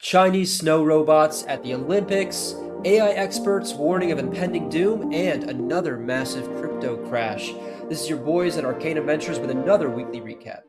Chinese snow robots at the Olympics, AI experts warning of impending doom, and another massive crypto crash. This is your boys at Arcanum Ventures with another weekly recap.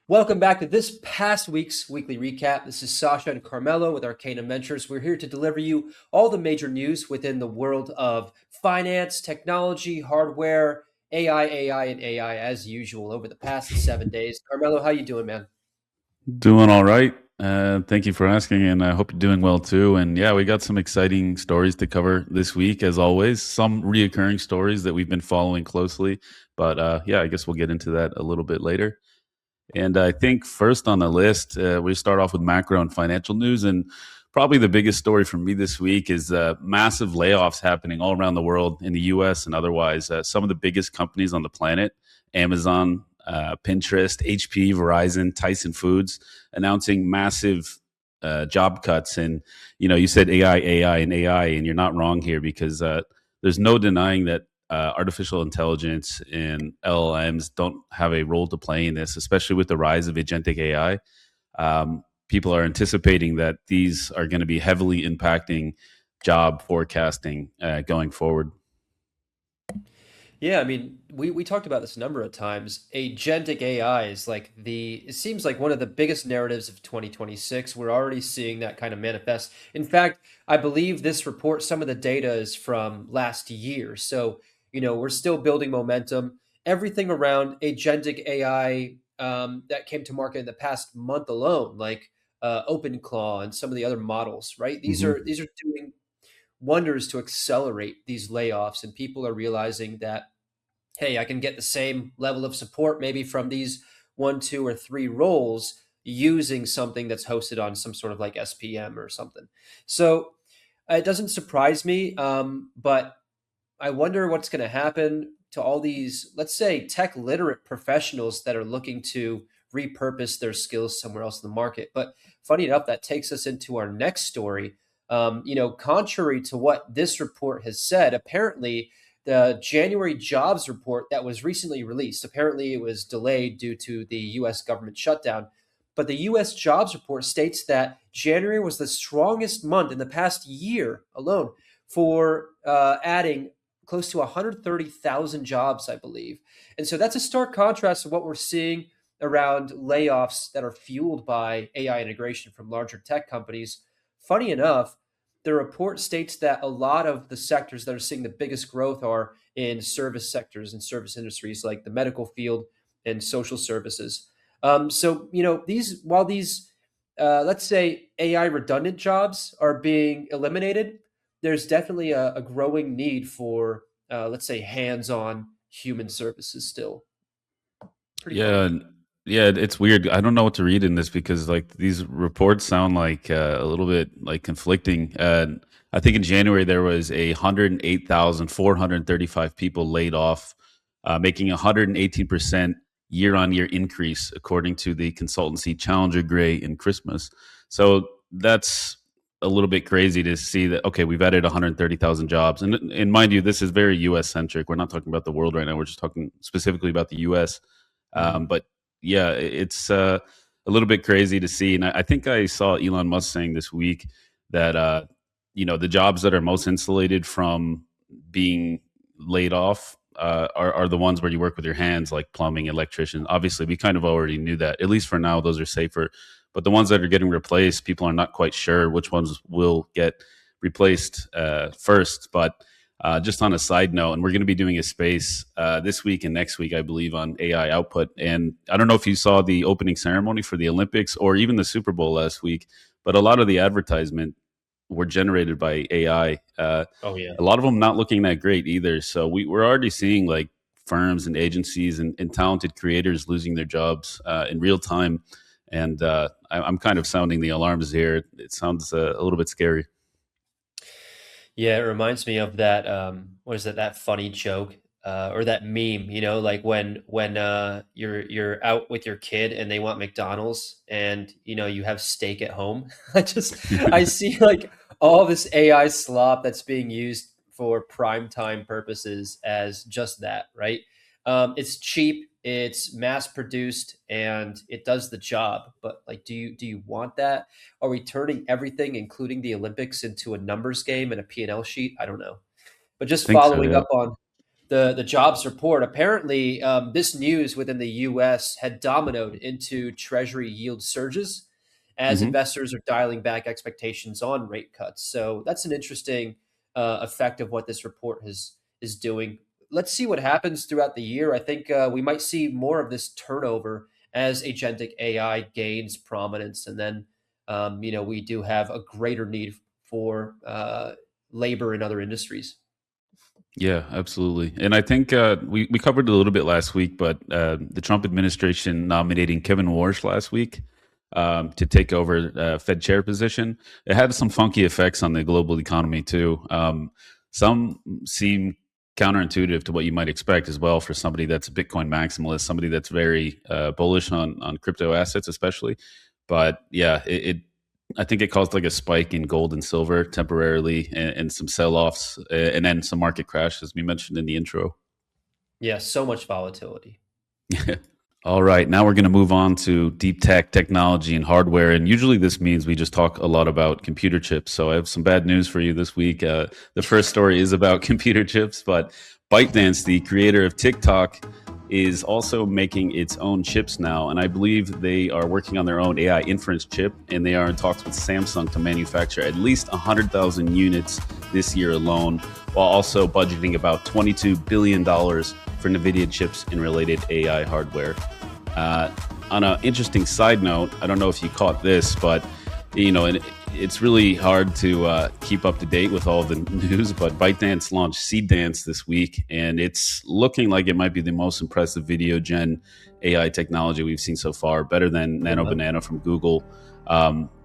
Welcome back to this past week's weekly recap. This is Sasha and Carmelo with Arcanum Ventures. We're here to deliver you all the major news within the world of finance, technology, hardware, AI, and AI as usual over the past 7 days. Carmelo, how you doing, man? Doing all right. Thank you for asking, and I hope you're doing well too. And yeah, we got some exciting stories to cover this week, as always. Some reoccurring stories that we've been following closely, but yeah, I guess we'll get into that a little bit later. And I think first on the list, we start off with macro and financial news, and probably the biggest story for me this week is massive layoffs happening all around the world in the U.S. and otherwise. Some of the biggest companies on the planet, Amazon, Pinterest, HP, Verizon, Tyson Foods, announcing massive job cuts. And you said AI, and you're not wrong here because there's no denying that artificial intelligence and LLMs don't have a role to play in this, especially with the rise of agentic AI. People are anticipating that these are going to be heavily impacting job forecasting going forward. Yeah, I mean, we talked about this a number of times. Agentic AI is it seems like one of the biggest narratives of 2026. We're already seeing that kind of manifest. In fact, I believe this report, some of the data is from last year. So, we're still building momentum. Everything around agentic AI that came to market in the past month alone, like OpenClaw and some of the other models, right? These Hmm. are these are doing wonders to accelerate these layoffs, and people are realizing that hey, I can get the same level of support maybe from these one, two, or three roles using something that's hosted on some sort of like SPM or something. So it doesn't surprise me, but I wonder what's going to happen to all these, let's say, tech literate professionals that are looking to repurpose their skills somewhere else in the market. But funny enough, that takes us into our next story. Contrary to what this report has said, apparently the January jobs report that was recently released, apparently it was delayed due to the US government shutdown. But the US jobs report states that January was the strongest month in the past year alone for adding close to 130,000 jobs, I believe. And so that's a stark contrast to what we're seeing around layoffs that are fueled by AI integration from larger tech companies. Funny enough, the report states that a lot of the sectors that are seeing the biggest growth are in service sectors and service industries like the medical field and social services. These while these let's say AI redundant jobs are being eliminated, there's definitely a growing need for, let's say, hands-on human services still. Pretty funny. Yeah, yeah, it's weird. I don't know what to read in this because like these reports sound like a little bit like conflicting. I think in January there was 108,435 people laid off, making 118% year-on-year increase according to the consultancy Challenger Gray and Christmas. So that's a little bit crazy to see that. Okay, we've added 130,000 jobs, and mind you, this is very U.S. centric. We're not talking about the world right now. We're just talking specifically about the U.S. Mhm. But yeah, it's a little bit crazy to see. And I think I saw Elon Musk saying this week that the jobs that are most insulated from being laid off are the ones where you work with your hands, like plumbing, electrician. Obviously, we kind of already knew that. At least for now, those are safer. But the ones that are getting replaced, people are not quite sure which ones will get replaced first. But just on a side note, and we're going to be doing a space this week and next week, I believe, on AI output. And I don't know if you saw the opening ceremony for the Olympics or even the Super Bowl last week, but a lot of the advertisement were generated by AI. Oh yeah. A lot of them not looking that great either. So we're already seeing like firms and agencies and talented creators losing their jobs in real time. And I'm kind of sounding the alarms here. It sounds a little bit scary. Yeah, it reminds me of that. What is it? That funny joke or that meme? Like when you're out with your kid and they want McDonald's, and you have steak at home. I see like all this AI slop that's being used for prime time purposes as just that, right? It's cheap, it's mass produced, and it does the job. But like, do you want that? Are we turning everything, including the Olympics, into a numbers game and a P&L sheet? I don't know. But just Think so, following yeah. up on the jobs report, apparently this news within the U.S. had dominoed into Treasury yield surges as Hmm. investors are dialing back expectations on rate cuts. So that's an interesting effect of what this report is doing. Let's see what happens throughout the year. I think we might see more of this turnover as agentic AI gains prominence, and then we do have a greater need for labor in other industries. Yeah, absolutely. And I think we covered it a little bit last week, but the Trump administration nominating Kevin Warsh last week to take over Fed chair position, it had some funky effects on the global economy too. Some seem counterintuitive to what you might expect as well for somebody that's a Bitcoin maximalist, somebody that's very bullish on crypto assets, especially. But yeah, I think it caused like a spike in gold and silver temporarily, and some sell-offs, and then some market crash, as we mentioned in the intro. Yeah, so much volatility. All right, now we're going to move on to deep tech, technology, and hardware. And usually this means we just talk a lot about computer chips. So I have some bad news for you this week. The first story is about computer chips, but ByteDance, the creator of TikTok, is also making its own chips now. And I believe they are working on their own AI inference chip, and they are in talks with Samsung to manufacture at least 100,000 units this year alone, while also budgeting about $22 billion for NVIDIA chips and related AI hardware. Uh, on an interesting side note, I don't know if you caught this, but it's really hard to keep up to date with all the news. But ByteDance launched Seed Dance this week, and it's looking like it might be the most impressive video gen AI technology we've seen so far, better than Oh, Nano wow. Banana from Google.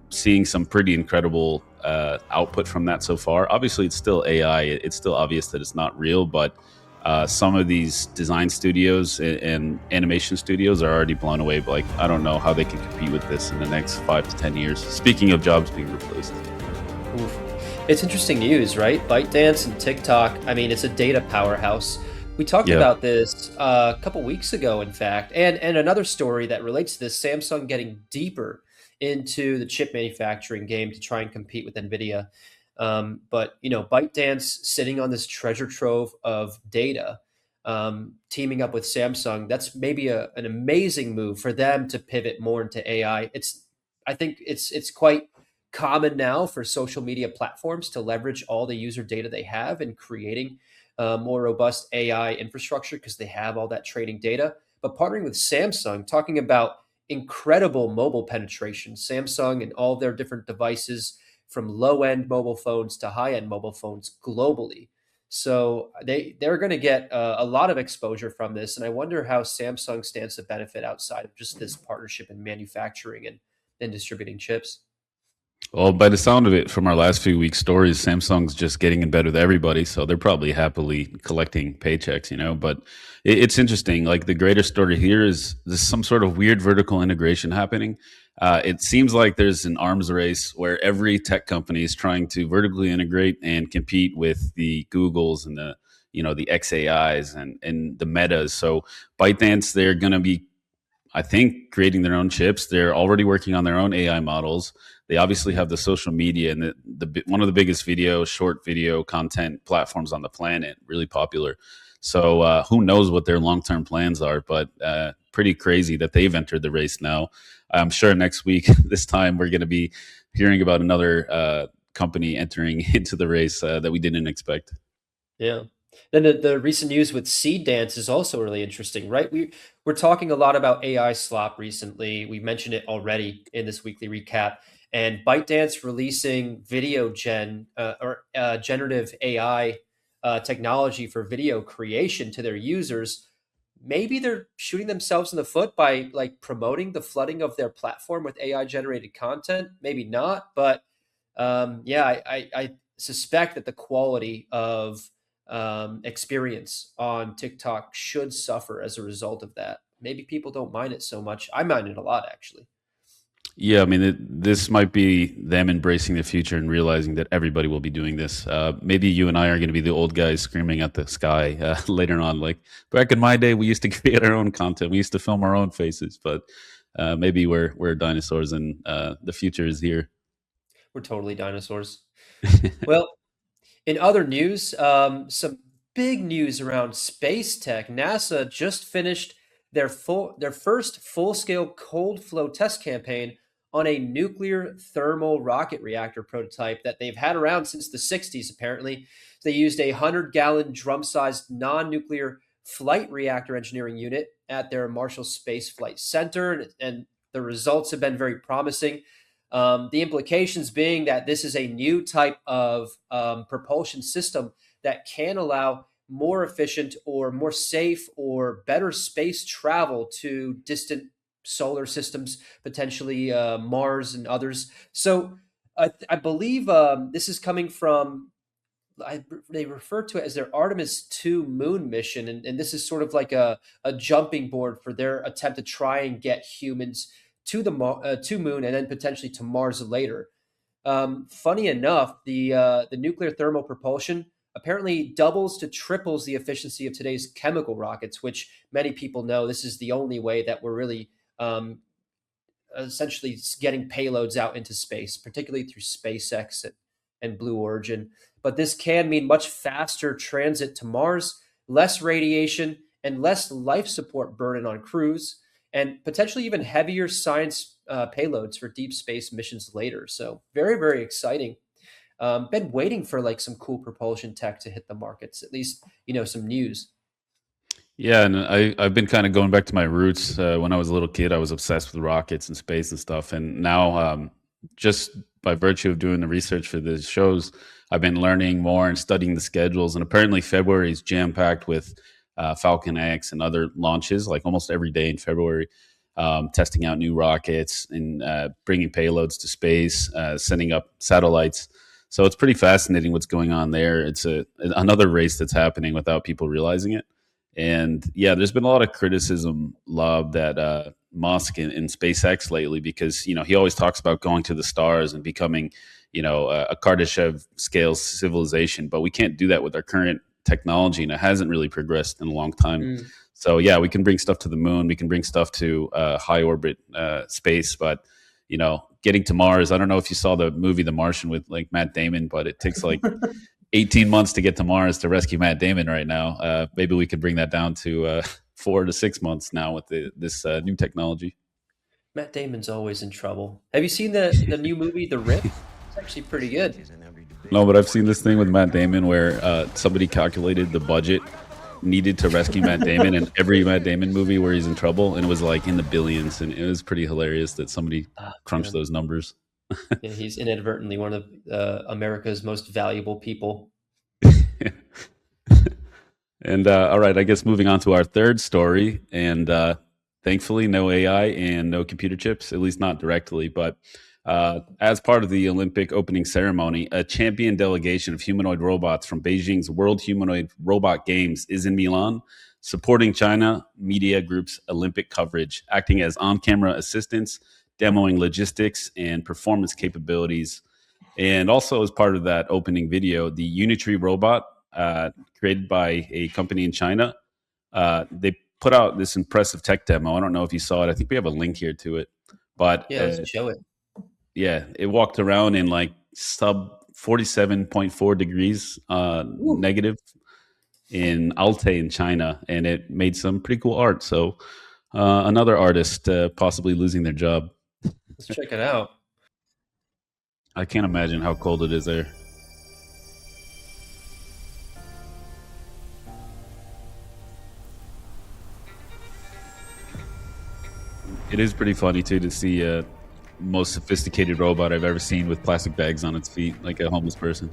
Seeing some pretty incredible output from that so far. Obviously, it's still AI. It's still obvious that it's not real, but some of these design studios and animation studios are already blown away. But like, I don't know how they can compete with this in the next 5 to 10 years. Speaking of jobs being replaced. Oof. It's interesting news, right? ByteDance and TikTok. I mean, it's a data powerhouse. We talked Yeah. about this a couple weeks ago, in fact, and another story that relates to this: Samsung getting deeper into the chip manufacturing game to try and compete with Nvidia. But ByteDance sitting on this treasure trove of data, teaming up with Samsung. That's maybe an amazing move for them to pivot more into AI. I think it's quite common now for social media platforms to leverage all the user data they have in creating more robust AI infrastructure because they have all that training data. But partnering with Samsung, talking about incredible mobile penetration, Samsung and all their different devices from low end mobile phones to high end mobile phones globally. So they're going to get a lot of exposure from this, and I wonder how Samsung stands to benefit outside of just this partnership in manufacturing and distributing chips. Well, by the sound of it, from our last few weeks' stories, Samsung's just getting in bed with everybody, so they're probably happily collecting paychecks. But it's interesting. Like the greater story here is there's some sort of weird vertical integration happening. It seems like there's an arms race where every tech company is trying to vertically integrate and compete with the Googles and the XAIs and the Metas. So ByteDance, they're going to be, I think, creating their own chips. They're already working on their own AI models. They obviously have the social media and the one of the biggest short video content platforms on the planet, really popular. So who knows what their long term plans are? But pretty crazy that they've entered the race now. I'm sure next week, this time, we're going to be hearing about another company entering into the race that we didn't expect. Yeah. Then the recent news with Seed Dance is also really interesting, right? We're talking a lot about AI slop recently. We mentioned it already in this weekly recap. And ByteDance releasing generative AI technology for video creation to their users. Maybe they're shooting themselves in the foot by like promoting the flooding of their platform with AI generated content. Maybe not, but yeah, I suspect that the quality of experience on TikTok should suffer as a result of that. Maybe people don't mind it so much. I mind it a lot, actually. Yeah, I mean, this might be them embracing the future and realizing that everybody will be doing this. Maybe you and I are going to be the old guys screaming at the sky later on. Like back in my day, we used to create our own content. We used to film our own faces, but maybe we're dinosaurs and the future is here. We're totally dinosaurs. Well, in other news, some big news around space tech. NASA just finished their first full scale cold flow test campaign on a nuclear thermal rocket reactor prototype that they've had around since the 60s. Apparently, they used a 100-gallon drum sized non nuclear flight reactor engineering unit at their Marshall Space Flight Center, and the results have been very promising. The implications being that this is a new type of propulsion system that can allow more efficient or more safe or better space travel to distant solar systems, potentially Mars and others. So I believe this is coming from they refer to it as their Artemis 2 moon mission. And this is sort of like a jumping board for their attempt to try and get humans to to moon and then potentially to Mars later. Funny enough, the nuclear thermal propulsion apparently doubles to triples the efficiency of today's chemical rockets, which many people know this is the only way that we're really essentially getting payloads out into space, particularly through SpaceX and Blue Origin. But this can mean much faster transit to Mars, less radiation, and less life support burden on crews, and potentially even heavier science payloads for deep space missions later. So very, very exciting. Been waiting for like some cool propulsion tech to hit the markets, at least, some news. Yeah, and I've been kind of going back to my roots. When I was a little kid, I was obsessed with rockets and space and stuff. And now, just by virtue of doing the research for the shows, I've been learning more and studying the schedules. And apparently, February is jam packed with Falcon X and other launches, like almost every day in February, testing out new rockets and bringing payloads to space, sending up satellites. So it's pretty fascinating what's going on there. It's another race that's happening without people realizing it. And yeah, there's been a lot of criticism lobbed at Musk in SpaceX lately because he always talks about going to the stars and becoming a Kardashev scale civilization, but we can't do that with our current technology, and it hasn't really progressed in a long time. Mm. So yeah, we can bring stuff to the moon, we can bring stuff to high orbit space, but getting to Mars. I don't know if you saw the movie The Martian with like Matt Damon, but it takes like 18 months to get to Mars to rescue Matt Damon right now. Maybe we could bring that down to 4 to 6 months now with this new technology. Matt Damon's always in trouble. Have you seen the new movie The Rift? It's actually pretty good. No, but I've seen this thing with Matt Damon where somebody calculated the budget needed to rescue Matt Damon in every Matt Damon movie where he's in trouble, and it was like in the billions, and it was pretty hilarious that somebody crunched Man. those numbers. Yeah, he's inadvertently one of America's most valuable people. And all right, I guess moving on to our third story, and thankfully no AI and no computer chips, at least not directly. But as part of the Olympic opening ceremony, a champion delegation of humanoid robots from Beijing's World Humanoid Robot Games is in Milan, supporting China media group's Olympic coverage, acting as on-camera assistants, demoing logistics and performance capabilities. And also as part of that opening video, the Unitree robot, created by a company in China, they put out this impressive tech demo. I don't know if you saw it. I think we have a link here to it. But Yeah, let's show it. yeah, it walked around in like sub 47.4 degrees negative in Altai in China, and it made some pretty cool art. So another artist possibly losing their job. Let's check it out. I can't imagine how cold it is there. It is pretty funny too to see a most sophisticated robot I've ever seen with plastic bags on its feet, like a homeless person.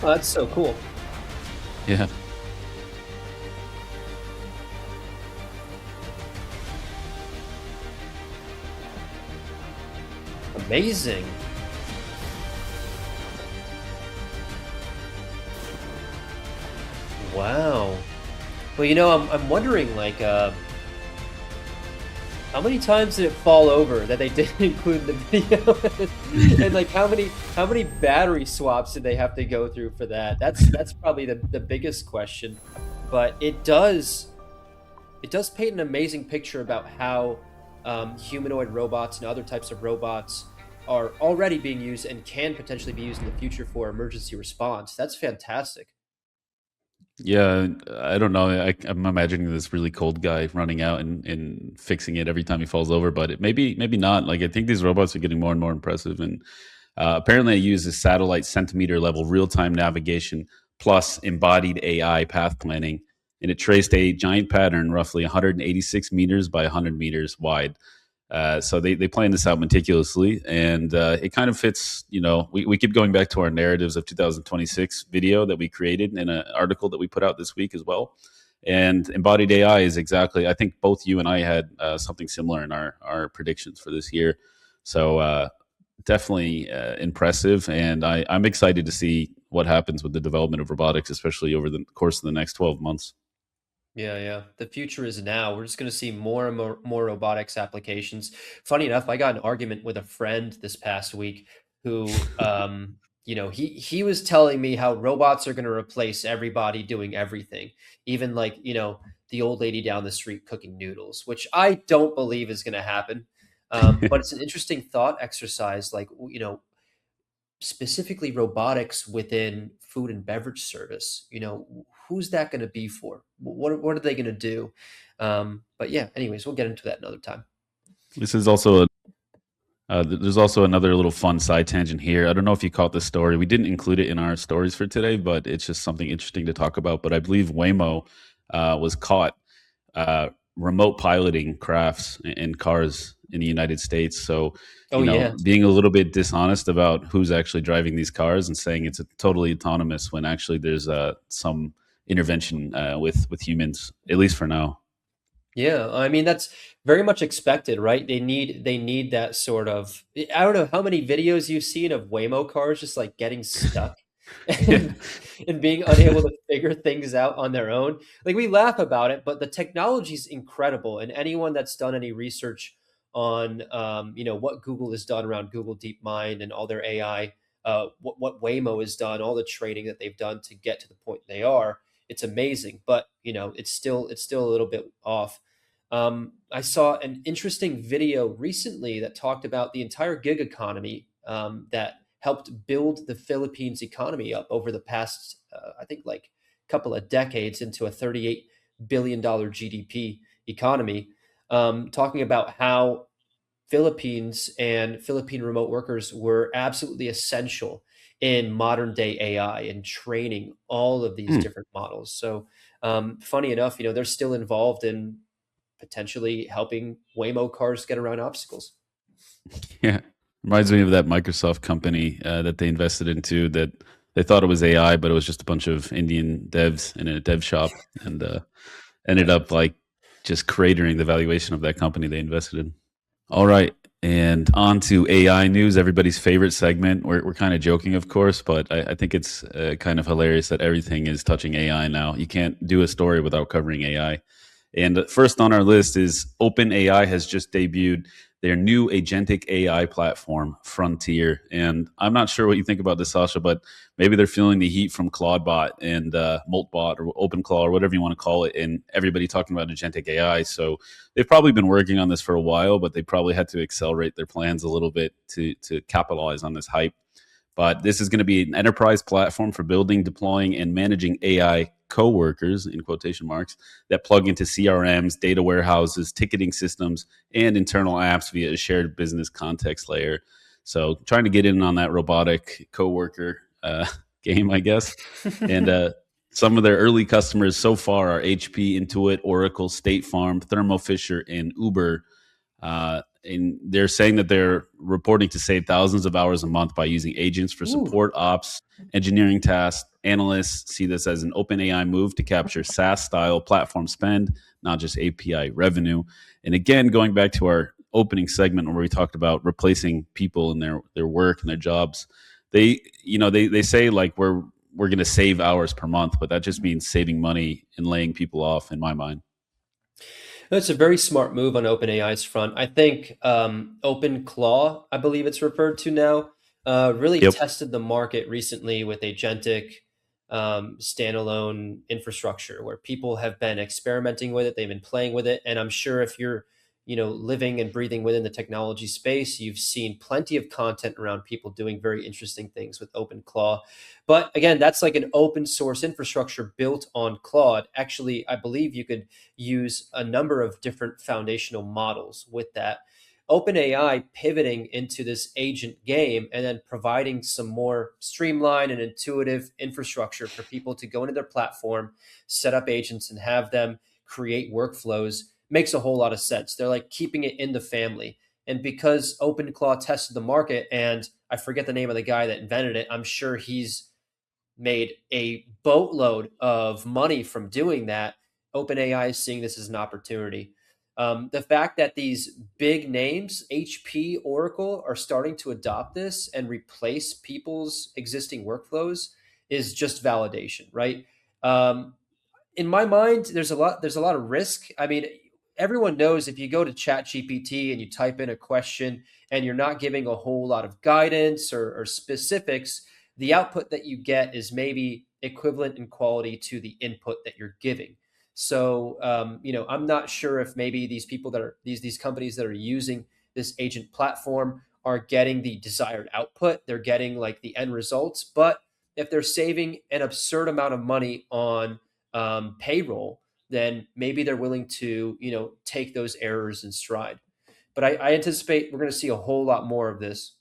Oh, that's so cool. Yeah. Amazing. Wow. Well, I'm wondering, like, how many times did it fall over that they didn't include in the video? And like how many battery swaps did they have to go through for that? That's probably the biggest question. But it does paint an amazing picture about how humanoid robots and other types of robots are already being used and can potentially be used in the future for emergency response. That's fantastic. Yeah, I don't know. I'm imagining this really cold guy running out and fixing it every time he falls over, but maybe not. Like I think these robots are getting more and more impressive, and apparently, it uses satellite centimeter level real time navigation plus embodied AI path planning, and it traced a giant pattern roughly 186 meters by 100 meters wide. So they plan this out meticulously, and it kind of fits. We keep going back to our narratives of 2026 video that we created in an article that we put out this week as well. And embodied AI is exactly. I think both you and I had something similar in our predictions for this year. So definitely impressive, and I'm excited to see what happens with the development of robotics, especially over the course of the next 12 months. Yeah, yeah. The future is now. We're just going to see more and more robotics applications. Funny enough, I got an argument with a friend this past week who, he was telling me how robots are going to replace everybody doing everything, even like, the old lady down the street cooking noodles, which I don't believe is going to happen. But it's an interesting thought exercise, like, specifically robotics within food and beverage service. Who's that going to be for? What are they going to do? But yeah, anyways, we'll get into that another time. This is also there's also another little fun side tangent here. I don't know if you caught this story. We didn't include it in our stories for today, but it's just something interesting to talk about. But I believe Waymo was caught remote piloting crafts in cars in the United States. So, Oh yeah. being a little bit dishonest about who's actually driving these cars and saying it's a totally autonomous when actually there's some intervention with humans, at least for now. Yeah, I mean that's very much expected, right? They need that sort of. I don't know how many videos you've seen of Waymo cars just like getting stuck Yeah. and and being unable to figure things out on their own. Like we laugh about it, but the technology is incredible, and anyone that's done any research on what Google has done around Google DeepMind and all their AI, what Waymo has done, all the training that they've done to get to the point they are, it's amazing. But it's still a little bit off. I saw an interesting video recently that talked about the entire gig economy that helped build the Philippines economy up over the past, I think, like couple of decades into a $38 billion GDP economy. Talking about how Philippines and Philippine remote workers were absolutely essential in modern day AI and training all of these Hmm. different models. So, funny enough, they're still involved in potentially helping Waymo cars get around obstacles. Yeah, reminds me of that Microsoft company that they invested into that they thought it was AI, but it was just a bunch of Indian devs in a dev shop, and ended up like just cratering the valuation of that company they invested in. All right, and on to AI news, everybody's favorite segment. We're kind of joking, of course, but I think it's kind of hilarious that everything is touching AI now. You can't do a story without covering AI. And first on our list is OpenAI has just debuted their new agentic AI platform, Frontier. And I'm not sure what you think about this, Sasha, but maybe they're feeling the heat from Claudebot and Moltbot or OpenClaw or whatever you want to call it, and everybody talking about agentic AI. So they've probably been working on this for a while, but they probably had to accelerate their plans a little bit to capitalize on this hype. But this is going to be an enterprise platform for building, deploying, and managing AI coworkers in quotation marks that plug into CRMs, data warehouses, ticketing systems, and internal apps via a shared business context layer. So trying to get in on that robotic coworker game, I guess. And some of their early customers so far are HP, Intuit, Oracle, State Farm, Thermo Fisher, and Uber. and they're saying that they're reporting to save thousands of hours a month by using agents for Ooh. support ops, engineering tasks. Analysts see this as an open AI move to capture SaaS style platform spend, not just API revenue. And again, going back to our opening segment where we talked about replacing people in their work and their jobs, they say like we're going to save hours per month, but that just means saving money and laying people off in my mind. That's a very smart move on OpenAI's front. I think OpenClaw, I believe it's referred to now, really Yep. tested the market recently with agentic standalone infrastructure where people have been experimenting with it. They've been playing with it, and I'm sure if you're living and breathing within the technology space, you've seen plenty of content around people doing very interesting things with OpenClaw. But again, that's like an open source infrastructure built on Claude. Actually, I believe you could use a number of different foundational models with that. OpenAI pivoting into this agent game and then providing some more streamlined and intuitive infrastructure for people to go into their platform, set up agents, and have them create workflows makes a whole lot of sense. They're like keeping it in the family. And because OpenClaw tested the market, and I forget the name of the guy that invented it, I'm sure he's made a boatload of money from doing that. OpenAI is seeing this as an opportunity. The fact that these big names, HP, Oracle, are starting to adopt this and replace people's existing workflows is just validation, right? Um, in my mind, there's a lot of risk. I mean, everyone knows if you go to Chat GPT and you type in a question and you're not giving a whole lot of guidance or specifics, the output that you get is maybe equivalent in quality to the input that you're giving. So I'm not sure if maybe these people that are these companies that are using this agent platform are getting the desired output. They're getting like the end results, but if they're saving an absurd amount of money on payroll, then maybe they're willing to take those errors in stride. But I anticipate we're going to see a whole lot more of this.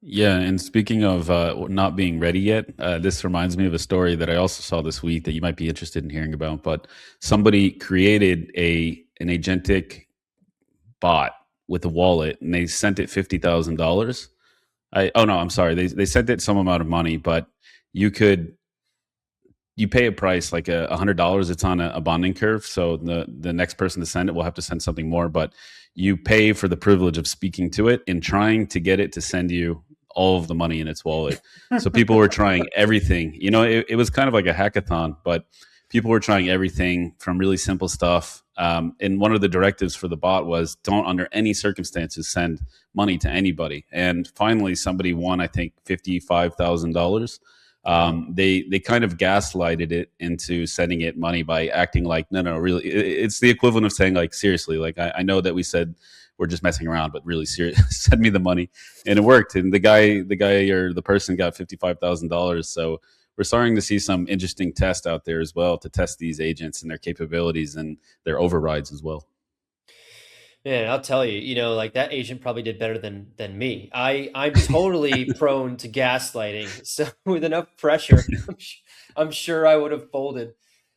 Yeah, and speaking of not being ready yet, this reminds me of a story that I also saw this week that you might be interested in hearing about. But somebody created a an agentic bot with a wallet, and they sent it $50,000. I oh no, I'm sorry, they sent it some amount of money, but you could you pay a price like $100. It's on a bonding curve, so the next person to send it will have to send something more. But you pay for the privilege of speaking to it and trying to get it to send you all of the money in its wallet. So people were trying everything. It was kind of like a hackathon, but people were trying everything from really simple stuff. And one of the directives for the bot was don't, under any circumstances, send money to anybody. And finally, somebody won, I think, $55,000. Wow. They kind of gaslighted it into sending it money by acting like no, really, it's the equivalent of saying like seriously, like I know that we said we're just messing around, but really serious, send me the money, and it worked. And the guy or the person got $55,000. So we're starting to see some interesting tests out there as well to test these agents and their capabilities and their overrides as well. Man, I'll tell you, like that agent probably did better than me. I'm totally prone to gaslighting. So with enough pressure, I'm sure I would have folded.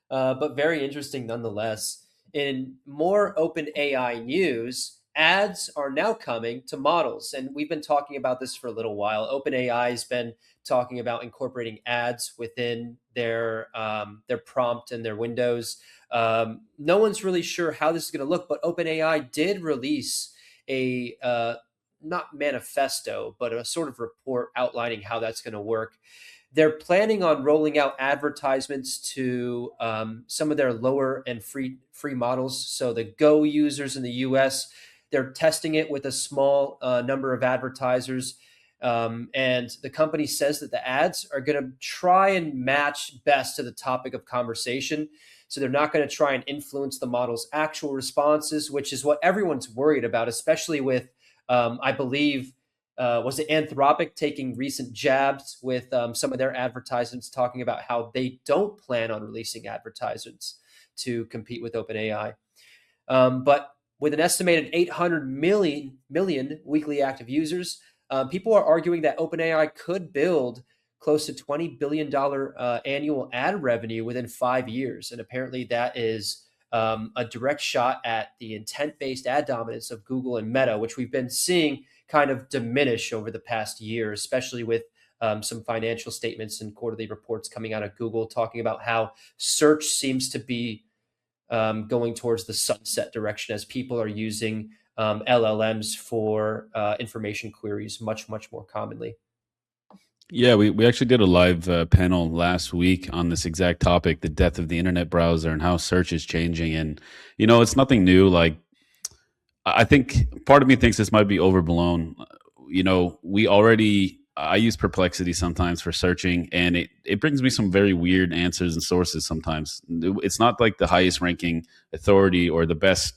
But very interesting nonetheless. In more open AI news, ads are now coming to models, and we've been talking about this for a little while. OpenAI has been talking about incorporating ads within their prompt and their windows. No one's really sure how this is going to look, but OpenAI did release a not manifesto, but a sort of report outlining how that's going to work. They're planning on rolling out advertisements to some of their lower and free models. So the Go users in the U.S., they're testing it with a small number of advertisers. And the company says that the ads are going to try and match best to the topic of conversation. So they're not going to try and influence the model's actual responses, which is what everyone's worried about, especially with, I believe, was it Anthropic taking recent jabs with some of their advertisements, talking about how they don't plan on releasing advertisements to compete with OpenAI. But with an estimated 800 million weekly active users, people are arguing that OpenAI could build close to $20 billion annual ad revenue within 5 years. And apparently that is a direct shot at the intent-based ad dominance of Google and Meta, which we've been seeing kind of diminish over the past year, especially with some financial statements and quarterly reports coming out of Google talking about how search seems to be going towards the sunset direction as people are using LLMs for information queries much, much more commonly. Yeah, we actually did a live panel last week on this exact topic, the death of the internet browser and how search is changing. And, it's nothing new. Like, I think part of me thinks this might be overblown. I use Perplexity sometimes for searching, and it brings me some very weird answers and sources sometimes. It's not like the highest ranking authority or the best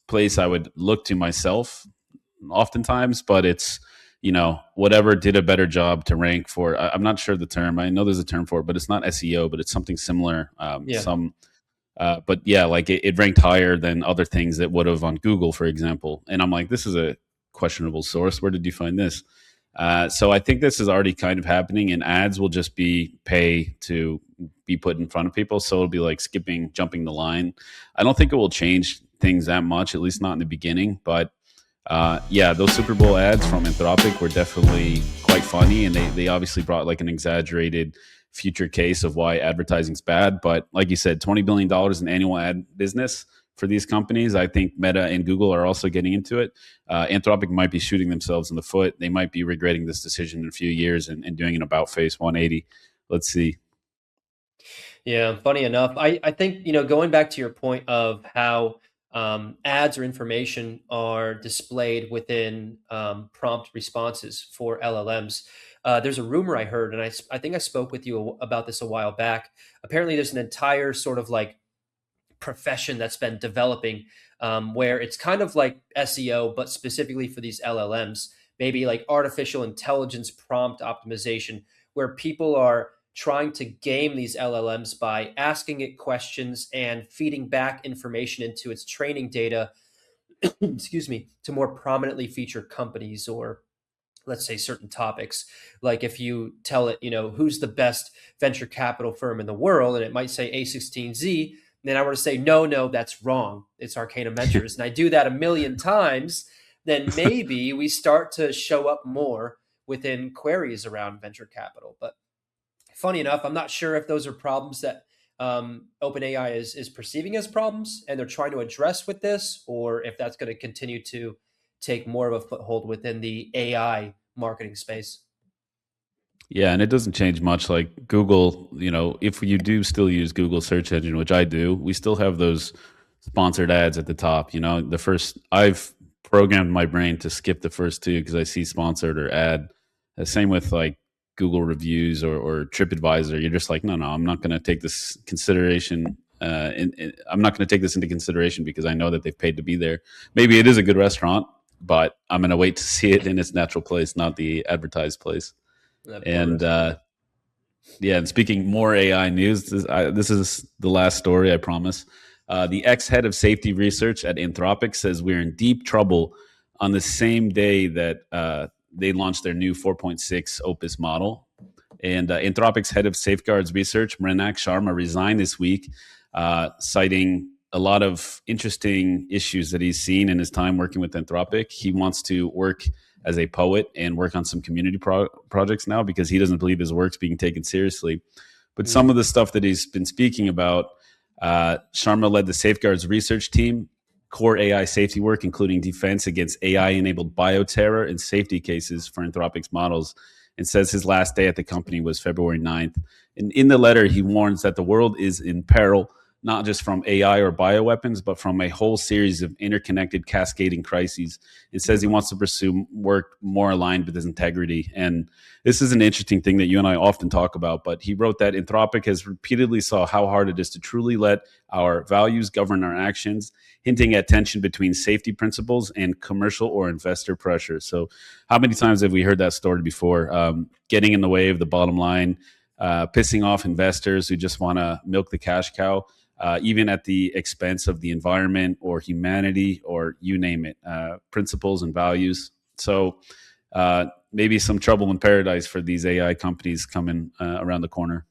place I would look to myself oftentimes, but it's, whatever did a better job to rank for. I'm not sure the term. I know there's a term for it, but it's not SEO, but it's something similar. Yeah. But yeah, like it ranked higher than other things that would have on Google, for example. And I'm like, this is a questionable source. Where did you find this? So I think this is already kind of happening, and ads will just be pay to be put in front of people. So it'll be like jumping the line. I don't think it will change things that much, at least not in the beginning. But yeah, those Super Bowl ads from Anthropic were definitely quite funny, and they obviously brought like an exaggerated future case of why advertising's bad. But like you said, $20 billion in annual ad business for these companies. I think Meta and Google are also getting into it. Anthropic might be shooting themselves in the foot. They might be regretting this decision in a few years and doing an about face 180. Let's see. Yeah, funny enough, I think, going back to your point of how ads or information are displayed within prompt responses for LLMs. There's a rumor I heard, and I think I spoke with you about this a while back. Apparently, there's an entire sort of like profession that's been developing where it's kind of like SEO, but specifically for these LLMs, maybe like artificial intelligence prompt optimization, where people are trying to game these LLMs by asking it questions and feeding back information into its training data, excuse me, to more prominently feature companies or let's say certain topics. Like if you tell it, who's the best venture capital firm in the world, and it might say A16Z, then I were to say, no, that's wrong. It's Arcanum Ventures. And I do that a million times, then maybe we start to show up more within queries around venture capital. But funny enough, I'm not sure if those are problems that OpenAI is perceiving as problems and they're trying to address with this, or if that's going to continue to take more of a foothold within the AI marketing space. Yeah, and it doesn't change much. Like Google, if you do still use Google search engine, which I do, we still have those sponsored ads at the top. The first, I've programmed my brain to skip the first two because I see sponsored or ad. Same with like Google reviews or TripAdvisor. You're just like, no, I'm not going to take this consideration. I'm not going to take this into consideration because I know that they've paid to be there. Maybe it is a good restaurant, but I'm going to wait to see it in its natural place, not the advertised place. And yeah, and speaking more AI news, this is the last story, I promise. The ex-head of safety research at Anthropic says we're in deep trouble on the same day that they launched their new 4.6 Opus model. And Anthropic's head of safeguards research, Mrinak Sharma, resigned this week, citing a lot of interesting issues that he's seen in his time working with Anthropic. He wants to work as a poet and work on some community projects now because he doesn't believe his work's being taken seriously. But some of the stuff that he's been speaking about, Sharma led the safeguards research team, core AI safety work, including defense against AI-enabled bioterror and safety cases for Anthropic's models, and says his last day at the company was February 9th. And in the letter, he warns that the world is in peril, not just from AI or bioweapons, but from a whole series of interconnected cascading crises. It says he wants to pursue work more aligned with his integrity. And this is an interesting thing that you and I often talk about, but he wrote that Anthropic has repeatedly saw how hard it is to truly let our values govern our actions, hinting at tension between safety principles and commercial or investor pressure. So how many times have we heard that story before? Getting in the way of the bottom line, pissing off investors who just want to milk the cash cow. Even at the expense of the environment or humanity or you name it, principles and values. So maybe some trouble in paradise for these AI companies coming around the corner.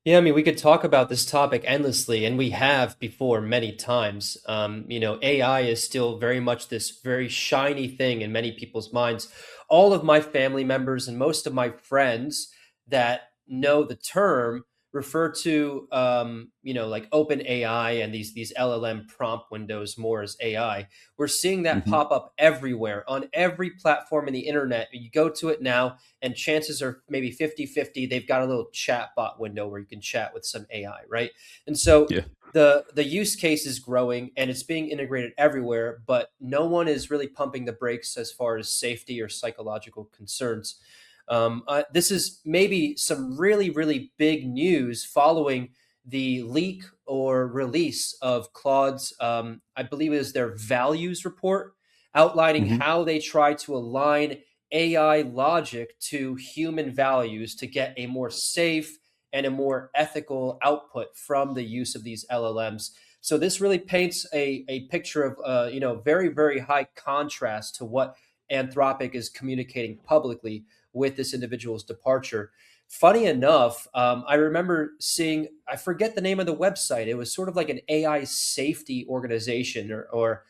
Yeah, I mean, we could talk about this topic endlessly, and we have before many times. AI is still very much this very shiny thing in many people's minds. All of my family members and most of my friends that know the term refer to, like Open AI and these LLM prompt windows more as AI. We're seeing that Hmm. pop up everywhere on every platform in the internet. You go to it now, and chances are maybe 50-50 they've got a little chat bot window where you can chat with some AI, right? And so Yeah. the use case is growing and it's being integrated everywhere, but no one is really pumping the brakes as far as safety or psychological concerns. This is maybe some really, really big news following the leak or release of Claude's, I believe it is their values report, outlining Hmm. how they try to align AI logic to human values to get a more safe and a more ethical output from the use of these LLMs. So this really paints a picture of very, very high contrast to what Anthropic is communicating publicly with this individual's departure. Funny enough, I remember seeing, I forget the name of the website. It was sort of like an AI safety organization, or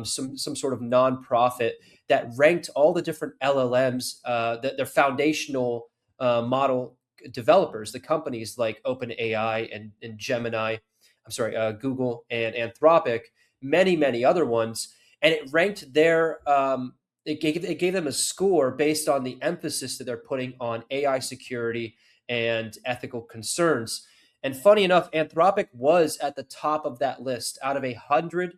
some sort of nonprofit that ranked all the different LLMs, that their foundational model developers, the companies like OpenAI and Gemini, I'm sorry, Google and Anthropic, many, many other ones. And it ranked it gave them a score based on the emphasis that they're putting on AI security and ethical concerns. And funny enough, Anthropic was at the top of that list. Out of 100%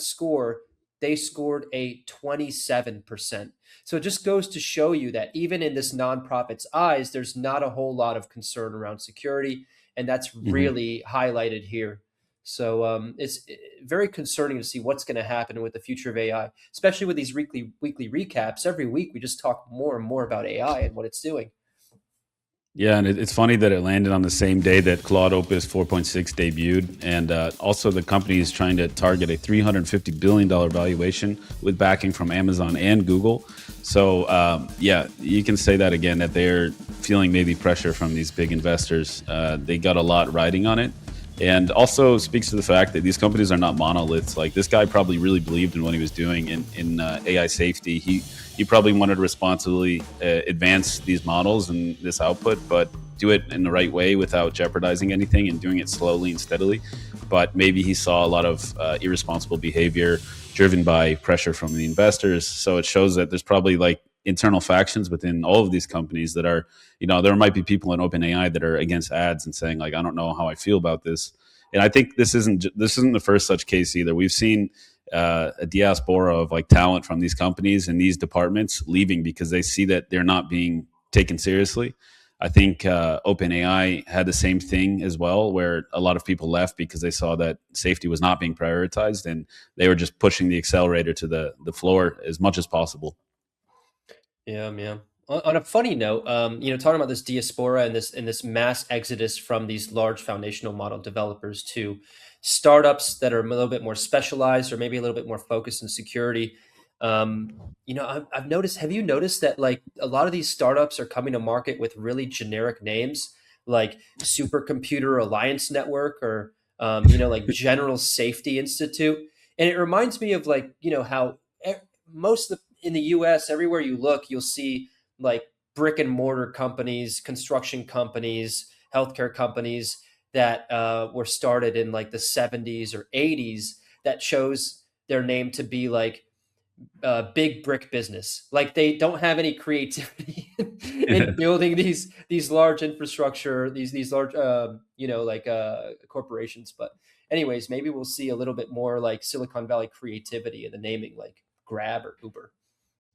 score, they scored a 27%. So it just goes to show you that even in this nonprofit's eyes, there's not a whole lot of concern around security. And that's Hmm. really highlighted here. So it's very concerning to see what's going to happen with the future of AI, especially with these weekly recaps. Every week, we just talk more and more about AI and what it's doing. Yeah, and it's funny that it landed on the same day that Claude Opus 4.6 debuted, and also the company is trying to target a $350 billion valuation with backing from Amazon and Google. So yeah, you can say that again, that they're feeling maybe pressure from these big investors. They got a lot riding on it, and also speaks to the fact that these companies are not monoliths. Like this guy probably really believed in what he was doing in AI safety. He probably wanted to responsibly advance these models and this output, but do it in the right way without jeopardizing anything and doing it slowly and steadily. But maybe he saw a lot of irresponsible behavior driven by pressure from the investors. So it shows that there's probably like internal factions within all of these companies that are, there might be people in OpenAI that are against ads and saying like, I don't know how I feel about this. And I think this isn't the first such case either. We've seen a diaspora of like talent from these companies and these departments leaving because they see that they're not being taken seriously. I think OpenAI had the same thing as well, where a lot of people left because they saw that safety was not being prioritized, and they were just pushing the accelerator to the floor as much as possible. Yeah, man. On a funny note, talking about this diaspora and this mass exodus from these large foundational model developers to startups that are a little bit more specialized or maybe a little bit more focused in security. I've noticed. Have you noticed that like a lot of these startups are coming to market with really generic names like Supercomputer Alliance Network or like General Safety Institute, and it reminds me of like how most of in the US, everywhere you look, you'll see like brick and mortar companies, construction companies, healthcare companies that were started in like the 70s or 80s that chose their name to be like big brick business. Like they don't have any creativity in building these large infrastructure, these large corporations. But anyways, maybe we'll see a little bit more like Silicon Valley creativity in the naming, like Grab or Uber.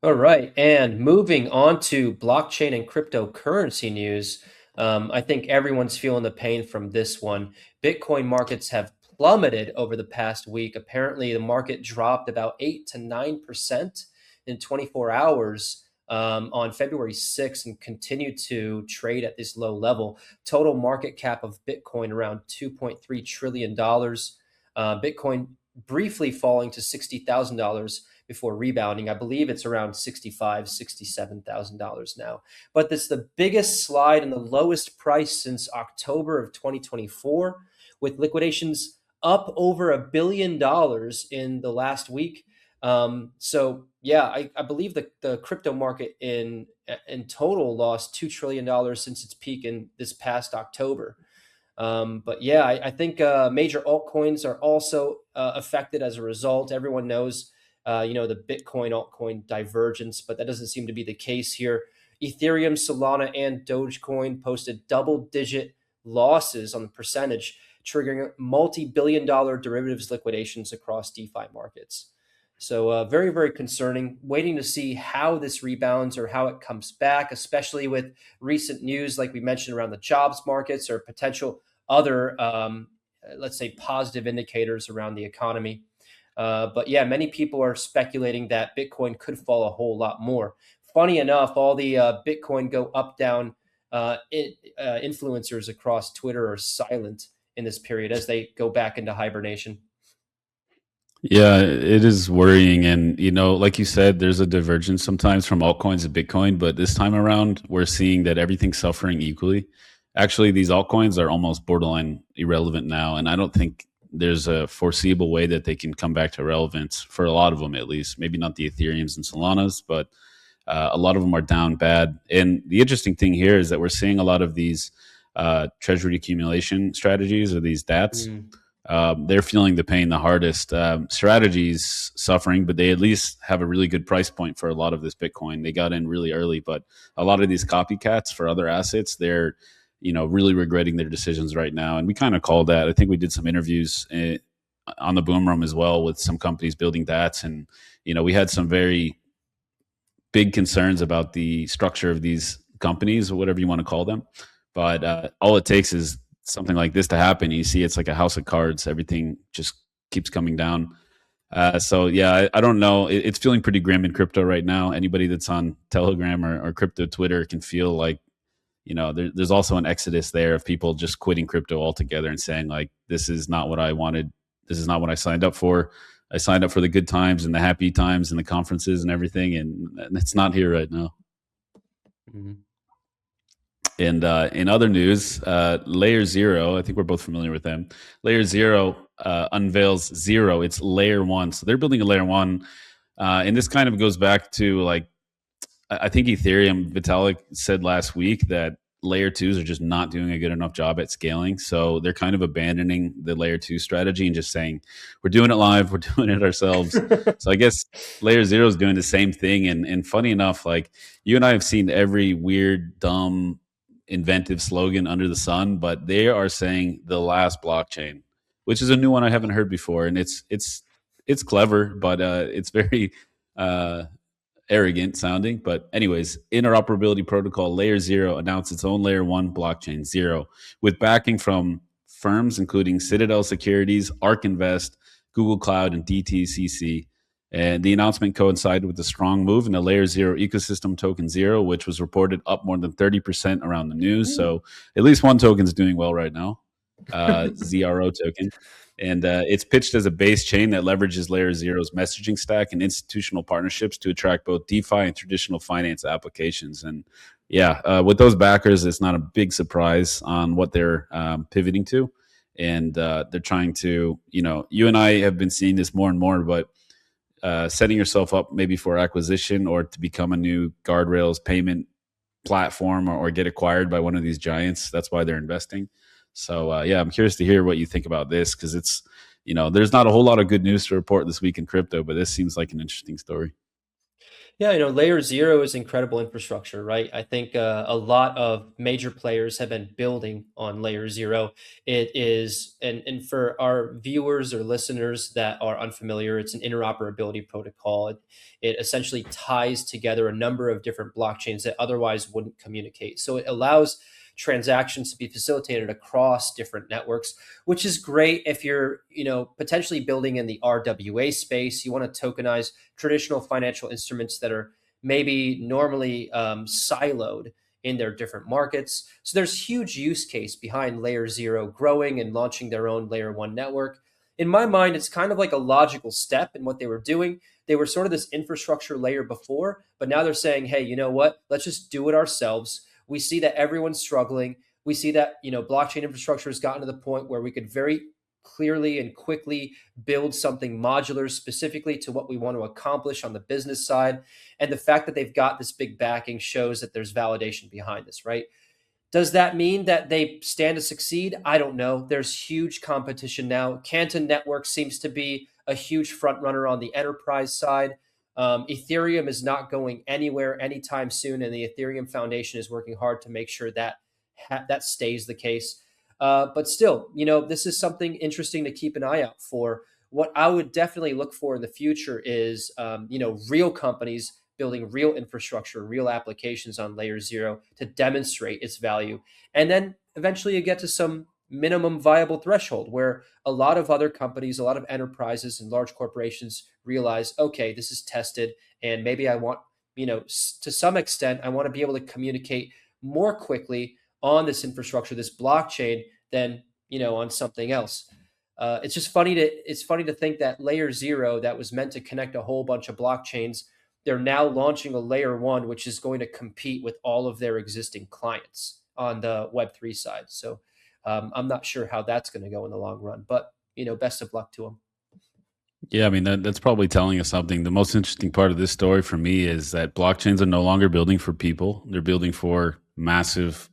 All right, and moving on to blockchain and cryptocurrency news. I think everyone's feeling the pain from this one. Bitcoin markets have plummeted over the past week. Apparently, the market dropped about 8 to 9% in 24 hours on February 6th and continued to trade at this low level. Total market cap of Bitcoin around $2.3 trillion. Bitcoin briefly falling to $60,000 before rebounding. I believe it's around $67,000 now. But it's the biggest slide and the lowest price since October of 2024, with liquidations up over $1 billion in the last week. So yeah, I believe the crypto market in total lost $2 trillion since its peak in this past October. But yeah, I think major altcoins are also affected as a result. Everyone knows, the Bitcoin altcoin divergence, but that doesn't seem to be the case here. Ethereum, Solana, and Dogecoin posted double-digit losses on the percentage, triggering multi-billion-dollar derivatives liquidations across DeFi markets. So very, very concerning. Waiting to see how this rebounds or how it comes back, especially with recent news like we mentioned around the jobs markets or potential other, let's say, positive indicators around the economy. But yeah, many people are speculating that Bitcoin could fall a whole lot more. Funny enough, all the Bitcoin go up, down influencers across Twitter are silent in this period as they go back into hibernation. Yeah, it is worrying. And, like you said, there's a divergence sometimes from altcoins to Bitcoin. But this time around, we're seeing that everything's suffering equally. Actually, these altcoins are almost borderline irrelevant now. And I don't think there's a foreseeable way that they can come back to relevance for a lot of them, at least. Maybe not the Ethereums and Solanas, but a lot of them are down bad. And the interesting thing here is that we're seeing a lot of these treasury accumulation strategies or these DATs. Mm. They're feeling the pain the hardest. Strategies suffering, but they at least have a really good price point for a lot of this Bitcoin. They got in really early, but a lot of these copycats for other assets, they're really regretting their decisions right now. And we kind of called that. I think we did some interviews on the Boom Room as well with some companies building DATs, and we had some very big concerns about the structure of these companies or whatever you want to call them. But all it takes is something like this to happen. You see, it's like a house of cards. Everything just keeps coming down. So yeah, I don't know. It's feeling pretty grim in crypto right now. Anybody that's on Telegram or crypto Twitter can feel like, there's also an exodus there of people just quitting crypto altogether and saying like, this is not what I wanted. This is not what I signed up for. I signed up for the good times and the happy times and the conferences and everything, and it's not here right now. Mhm. And in other news, Layer Zero, I think we're both familiar with them. Layer Zero unveils Zero. It's Layer One. So they're building a Layer One. And this kind of goes back to like, I think Ethereum, Vitalik said last week that layer twos are just not doing a good enough job at scaling. So they're kind of abandoning the layer two strategy and just saying, we're doing it live, we're doing it ourselves. So I guess layer zero is doing the same thing. And funny enough, like you and I have seen every weird, dumb, inventive slogan under the sun, but they are saying the last blockchain, which is a new one I haven't heard before. And it's clever, but it's very arrogant sounding. But anyways, interoperability protocol Layer Zero announced its own Layer One blockchain, Zero, with backing from firms including Citadel Securities, ARK Invest, Google Cloud, and DTCC. And the announcement coincided with a strong move in the Layer Zero ecosystem token Zero, which was reported up more than 30% around the news. So at least one token is doing well right now, ZRO token. And it's pitched as a base chain that leverages Layer Zero's messaging stack and institutional partnerships to attract both DeFi and traditional finance applications. And yeah, with those backers, it's not a big surprise on what they're pivoting to. And they're trying to, you and I have been seeing this more and more, but setting yourself up maybe for acquisition or to become a new guardrails payment platform or get acquired by one of these giants. That's why they're investing. So yeah, I'm curious to hear what you think about this because it's, there's not a whole lot of good news to report this week in crypto, but this seems like an interesting story. Yeah, Layer Zero is incredible infrastructure, right? I think a lot of major players have been building on Layer Zero. It is, and for our viewers or listeners that are unfamiliar, it's an interoperability protocol. It essentially ties together a number of different blockchains that otherwise wouldn't communicate. So it allows transactions to be facilitated across different networks, which is great if you're, potentially building in the RWA space. You want to tokenize traditional financial instruments that are maybe normally siloed in their different markets. So there's huge use case behind Layer Zero growing and launching their own Layer One network. In my mind, it's kind of like a logical step in what they were doing. They were sort of this infrastructure layer before, but now they're saying, hey, you know what? Let's just do it ourselves. We see that everyone's struggling. We see that, blockchain infrastructure has gotten to the point where we could very clearly and quickly build something modular specifically to what we want to accomplish on the business side. And the fact that they've got this big backing shows that there's validation behind this, right? Does that mean that they stand to succeed? I don't know. There's huge competition now. Canton Network seems to be a huge front runner on the enterprise side. Ethereum is not going anywhere anytime soon, and the Ethereum Foundation is working hard to make sure that that stays the case. But still, this is something interesting to keep an eye out for. What I would definitely look for in the future is, real companies building real infrastructure, real applications on layer zero to demonstrate its value. And then eventually you get to some minimum viable threshold where a lot of other companies, a lot of enterprises and large corporations realize, okay, this is tested. And maybe I want, to some extent, I want to be able to communicate more quickly on this infrastructure, this blockchain, than, on something else. It's funny to think that layer zero that was meant to connect a whole bunch of blockchains, they're now launching a layer one, which is going to compete with all of their existing clients on the Web3 side. So I'm not sure how that's going to go in the long run, but best of luck to them. Yeah, I mean that's probably telling us something. The most interesting part of this story for me is that blockchains are no longer building for people; they're building for massive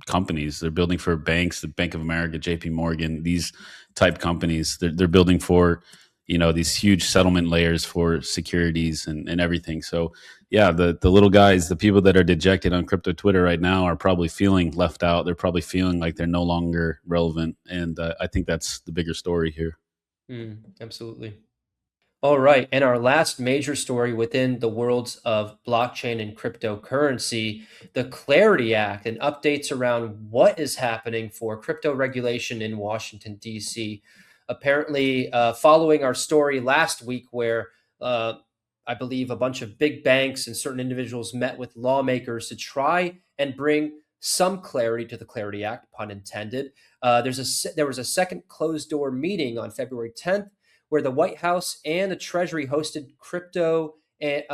companies. They're building for banks, the Bank of America, J.P. Morgan, these type companies. They're building for these huge settlement layers for securities and everything. So yeah, the little guys, the people that are dejected on crypto Twitter right now are probably feeling left out. They're probably feeling like they're no longer relevant, and I think that's the bigger story here. Absolutely. All right. And our last major story within the worlds of blockchain and cryptocurrency, the Clarity Act and updates around what is happening for crypto regulation in Washington, D.C. Apparently, following our story last week, where I believe a bunch of big banks and certain individuals met with lawmakers to try and bring some clarity to the Clarity Act, pun intended. There was a second closed door meeting on February 10th where the White House and the Treasury hosted crypto and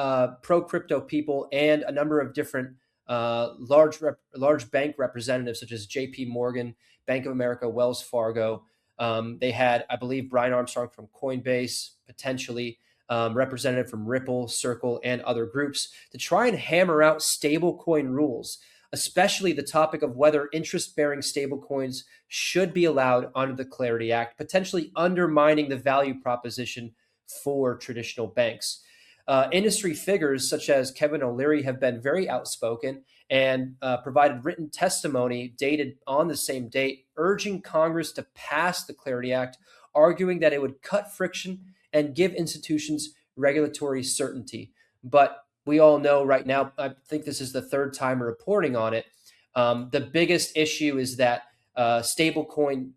pro crypto people and a number of different large bank representatives such as J.P. Morgan, Bank of America, Wells Fargo. They had, I believe, Brian Armstrong from Coinbase, potentially representative from Ripple, Circle, and other groups to try and hammer out stablecoin rules, especially the topic of whether interest-bearing stablecoins should be allowed under the Clarity Act, potentially undermining the value proposition for traditional banks. Industry figures such as Kevin O'Leary have been very outspoken and provided written testimony dated on the same date, urging Congress to pass the Clarity Act, arguing that it would cut friction and give institutions regulatory certainty. But we all know right now, I think this is the third time reporting on it. The biggest issue is that permissionless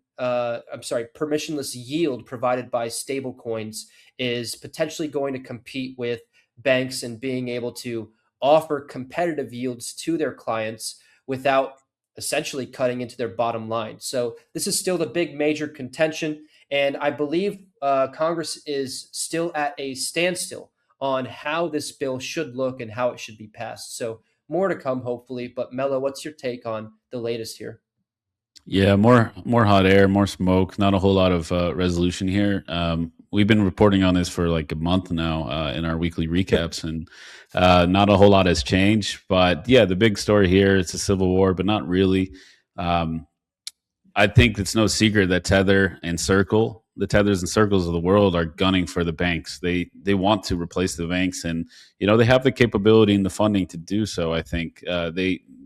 yield provided by stablecoins is potentially going to compete with banks and being able to offer competitive yields to their clients without essentially cutting into their bottom line. So this is still the big major contention. And I believe Congress is still at a standstill on how this bill should look and how it should be passed. So more to come, hopefully. But Melo, what's your take on the latest here? Yeah, more hot air, more smoke. Not a whole lot of resolution here. We've been reporting on this for like a month now in our weekly recaps, and not a whole lot has changed. But yeah, the big story here, it's a civil war, but not really. I think it's no secret that Tether and Circle, the Tethers and Circles of the world, are gunning for the banks. They want to replace the banks, and they have the capability and the funding to do so. I think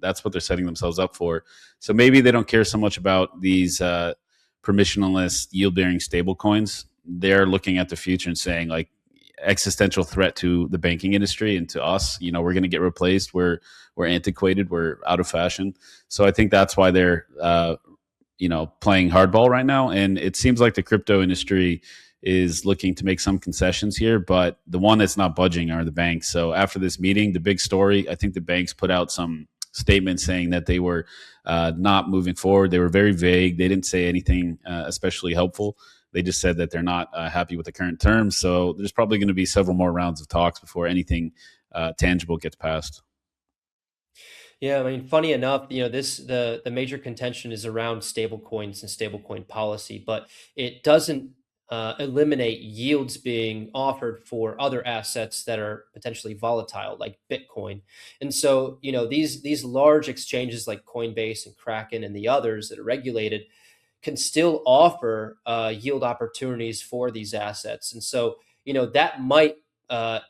that's what they're setting themselves up for. So maybe they don't care so much about these permissionless yield bearing stable coins. They're looking at the future and saying, like, existential threat to the banking industry and to us. We're going to get replaced. We're antiquated. We're out of fashion. So I think that's why they're playing hardball right now. And it seems like the crypto industry is looking to make some concessions here, but the one that's not budging are the banks. So after this meeting, the big story, I think the banks put out some statement saying that they were not moving forward. They were very vague. They didn't say anything especially helpful. They just said that they're not happy with the current terms. So there's probably going to be several more rounds of talks before anything tangible gets passed. Yeah, I mean, funny enough, the major contention is around stablecoins and stablecoin policy, but it doesn't eliminate yields being offered for other assets that are potentially volatile, like Bitcoin. And so, these large exchanges like Coinbase and Kraken and the others that are regulated can still offer yield opportunities for these assets. And so, that might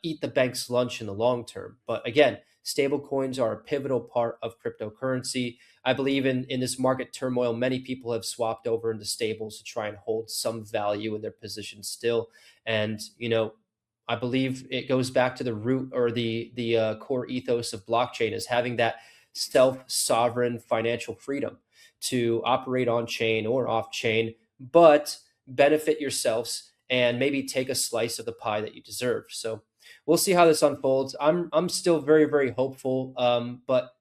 eat the bank's lunch in the long term. But again, stable coins are a pivotal part of cryptocurrency. I believe in this market turmoil, many people have swapped over into stables to try and hold some value in their position still. And, I believe it goes back to the root or the core ethos of blockchain is having that self sovereign financial freedom to operate on chain or off chain, but benefit yourselves and maybe take a slice of the pie that you deserve. So we'll see how this unfolds. I'm still very very hopeful, but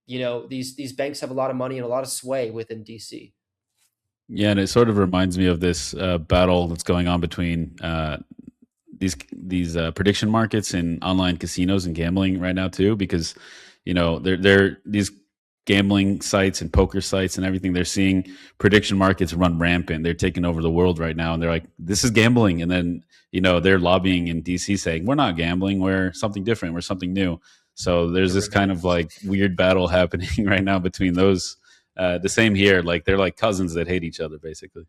these banks have a lot of money and a lot of sway within DC. Yeah, and it sort of reminds me of this battle that's going on between these prediction markets and online casinos and gambling right now too, because they're these gambling sites and poker sites and everything. They're seeing prediction markets run rampant. They're taking over the world right now, and they're like, "This is gambling." And then they're lobbying in DC saying, "We're not gambling. We're something different. We're something new." So there's this kind of Derivatives. like weird battle happening right now between those. The same here. Like they're like cousins that hate each other, basically.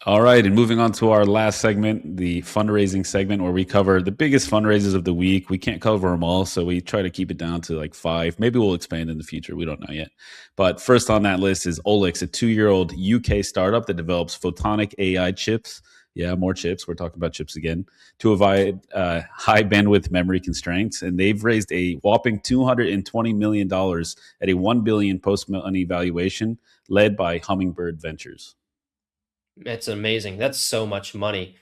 All right, and moving on to our last segment, the fundraising segment, where we cover the biggest fundraisers of the week. We can't cover them all, so we try to keep it down to like five. Maybe we'll expand in the future. We don't know yet. But first on that list is Olix, a 2-year-old UK startup that develops photonic AI chips. Yeah, more chips. We're talking about chips again to avoid high bandwidth memory constraints. And they've raised a whopping $220 million at a $1 billion post-money valuation led by Hummingbird Ventures. It's amazing. That's so much money.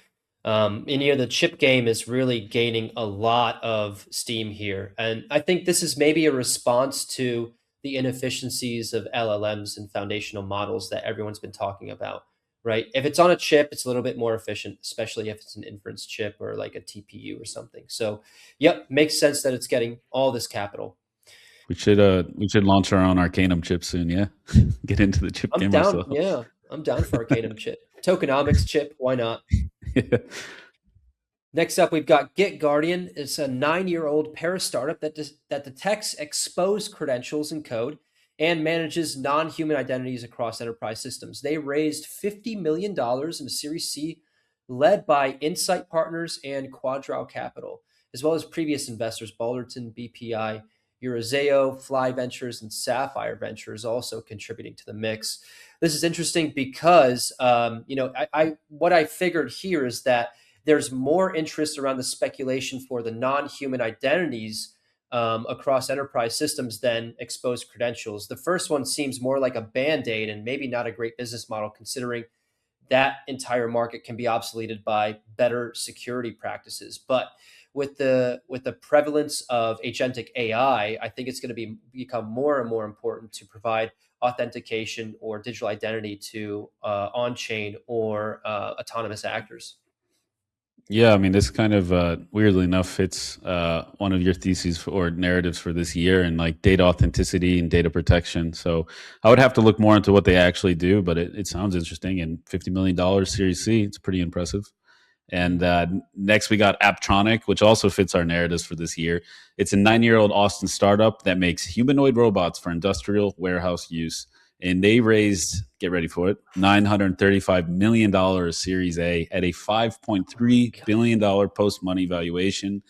And the chip game is really gaining a lot of steam here. And I think this is maybe a response to the inefficiencies of LLMs and foundational models that everyone's been talking about, right? If it's on a chip, it's a little bit more efficient, especially if it's an inference chip or like a TPU or something. So, yep, makes sense that it's getting all this capital. We should launch our own Arcanum chip soon. Yeah, get into the chip I'm game down. ourselves. Yeah, I'm down for Arcanum chip. Tokenomics chip, why not? Yeah. Next up, we've got Git Guardian. It's a 9-year-old Paris startup that detects exposed credentials and code and manages non-human identities across enterprise systems. They raised $50 million in a Series C led by Insight Partners and Quadral Capital, as well as previous investors Balderton, BPI, Eurozeo, Fly Ventures, and Sapphire Ventures also contributing to the mix. This is interesting because, I what I figured here is that there's more interest around the speculation for the non-human identities across enterprise systems than exposed credentials. The first one seems more like a band-aid and maybe not a great business model, considering that entire market can be obsoleted by better security practices. But with the prevalence of agentic AI, I think it's going to become more and more important to provide authentication or digital identity to on-chain or autonomous actors. Yeah, I mean, this kind of weirdly enough fits one of your theses or narratives for this year, and like data authenticity and data protection. So I would have to look more into what they actually do, but it sounds interesting. And $50 million Series C, it's pretty impressive. And Mhm. next, we got Aptronic, which also fits our narratives for this year. It's a 9-year-old Austin startup that makes humanoid robots for industrial warehouse use. And they raised, get ready for it, $935 million Series A at a Oh my $5.3 God. billion post money valuation.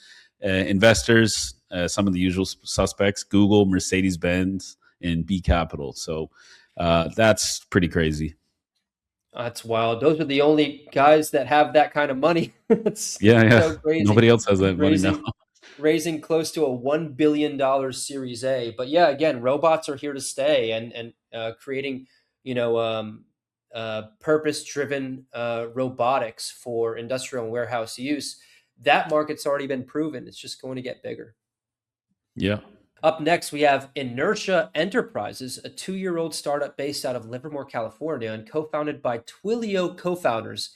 Investors, some of the usual suspects, Google, Mercedes Benz, and B Capital. So that's pretty crazy. That's wild. Those are the only guys that have that kind of money. It's Yeah, yeah. so crazy. Nobody else has that money now. Raising close to a $1 billion Series A. But yeah, again, robots are here to stay, and creating, purpose-driven robotics for industrial and warehouse use. That market's already been proven. It's just going to get bigger. Yeah. Up next, we have Inertia Enterprises, a 2-year-old startup based out of Livermore, California, and co founded by Twilio co founders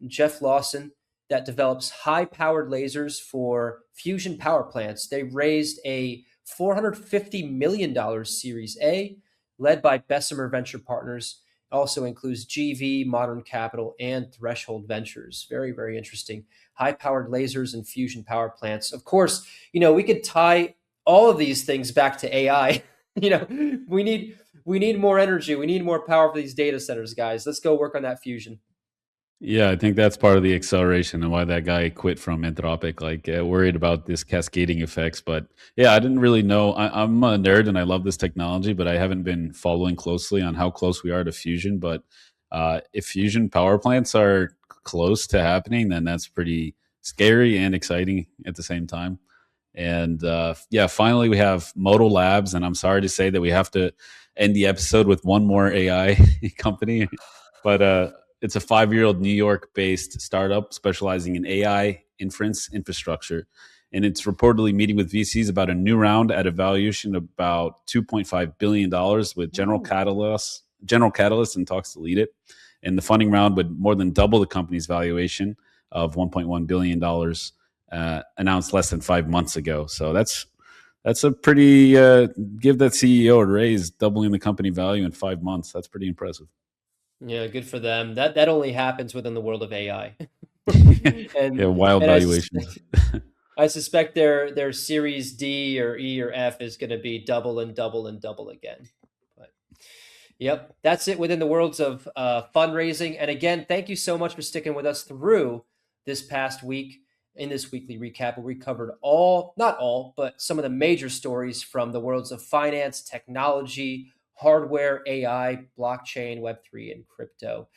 Jeff Lawson that develops high-powered lasers for fusion power plants. They raised a $450 million Series A, led by Bessemer Venture Partners. Also includes GV, Modern Capital, and Threshold Ventures. Very, very interesting. High-powered lasers and fusion power plants. Of course, we could tie all of these things back to AI. We need more energy. We need more power for these data centers, guys. Let's go work on that fusion. Yeah, I think that's part of the acceleration and why that guy quit from Anthropic. Like, worried about this cascading effects. But yeah, I didn't really know. I'm a nerd and I love this technology, but I haven't been following closely on how close we are to fusion. But if fusion power plants are close to happening, then that's pretty scary and exciting at the same time. And yeah, finally we have Modal Labs, and I'm sorry to say that we have to end the episode with one more AI company, but it's a 5-year-old New York-based startup specializing in AI inference infrastructure, and it's reportedly meeting with VCs about a new round at a valuation of about $2.5 billion with Ooh. General Catalyst and talks to lead it. And the funding round would more than double the company's valuation of $1.1 billion announced less than 5 months ago. So that's a pretty give that CEO a raise, doubling the company value in 5 months. That's pretty impressive. Yeah, good for them. That only happens within the world of AI. Yeah, and wild and valuations. I suspect their Series D or E or F is going to be double and double and double again. But yep, that's it within the worlds of fundraising. And again, thank you so much for sticking with us through this past week in this weekly recap where we covered not all, but some of the major stories from the worlds of finance, technology, hardware, AI, blockchain, Web3, and crypto.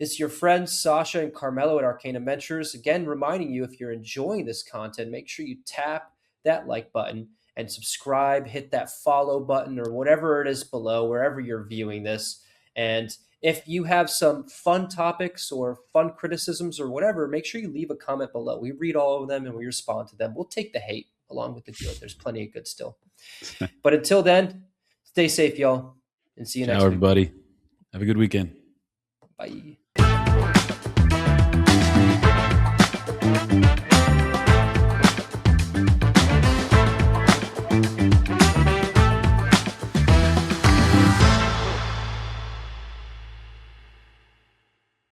It's your friends Sasha and Carmelo at Arcanum Ventures. Again, reminding you if you're enjoying this content, make sure you tap that like button and subscribe, hit that follow button or whatever it is below, wherever you're viewing this. And if you have some fun topics or fun criticisms or whatever, make sure you leave a comment below. We read all of them and we respond to them. We'll take the hate along with the good. There's plenty of good still. But until then, stay safe, y'all, and see you Ciao, next week. everybody. Have a good weekend. Bye.